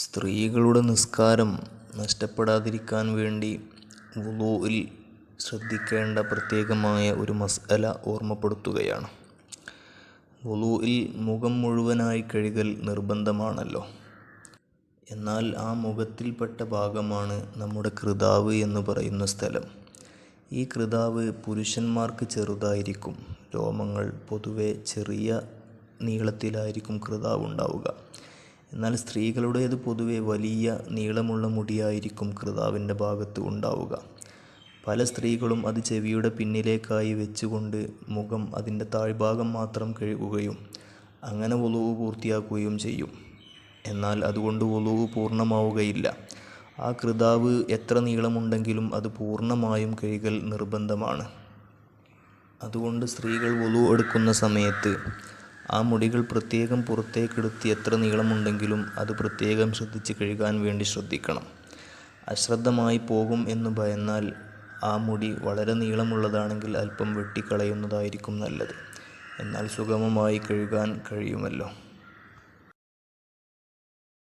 സ്ത്രീകളുടെ നിസ്കാരം നഷ്ടപ്പെടാതിരിക്കാൻ വേണ്ടി വുളൂഇൽ ശ്രദ്ധിക്കേണ്ട പ്രത്യേകമായ ഒരു മസ്അല ഓർമ്മപ്പെടുത്തുകയാണ്. വുളൂഇൽ മുഖം മുഴുവനായി കഴുകൽ നിർബന്ധമാണല്ലോ. എന്നാൽ ആ മുഖത്തിൽപ്പെട്ട ഭാഗമാണ് നമ്മുടെ കൃതാവ് എന്ന് പറയുന്ന സ്ഥലം. ഈ കൃതാവ് പുരുഷന്മാർക്ക് ചെറുതായിരിക്കും. രോമങ്ങൾ പൊതുവെ ചെറിയ നീളത്തിലായിരിക്കും കൃതാവ് ഉണ്ടാവുക. എന്നാൽ സ്ത്രീകളുടേത് പൊതുവെ വലിയ നീളമുള്ള മുടിയായിരിക്കും കൃതാവിൻ്റെ ഭാഗത്ത് ഉണ്ടാവുക. പല സ്ത്രീകളും അത് ചെവിയുടെ പിന്നിലേക്കായി വെച്ചുകൊണ്ട് മുഖം അതിൻ്റെ താഴ്ഭാഗം മാത്രം കഴുകുകയും അങ്ങനെ വുളൂഅ് പൂർത്തിയാക്കുകയും ചെയ്യും. എന്നാൽ അതുകൊണ്ട് വുളൂഅ് പൂർണ്ണമാവുകയില്ല. ആ കൃതാവ് എത്ര നീളമുണ്ടെങ്കിലും അത് പൂർണ്ണമായും കഴുകൽ നിർബന്ധമാണ്. അതുകൊണ്ട് സ്ത്രീകൾ വുളൂഅ് എടുക്കുന്ന സമയത്ത് ആ മുടികൾ പ്രത്യേകം പുറത്തേക്കെടുത്ത് എത്ര നീളമുണ്ടെങ്കിലും അത് പ്രത്യേകം ശ്രദ്ധിച്ച് കഴുകാൻ വേണ്ടി ശ്രദ്ധിക്കണം. അശ്രദ്ധമായി പോകും എന്ന് ഭയന്നാൽ ആ മുടി വളരെ നീളമുള്ളതാണെങ്കിൽ അല്പം വെട്ടിക്കളയുന്നതായിരിക്കും നല്ലത്. എന്നാൽ സുഗമമായി കഴുകാൻ കഴിയുമല്ലോ.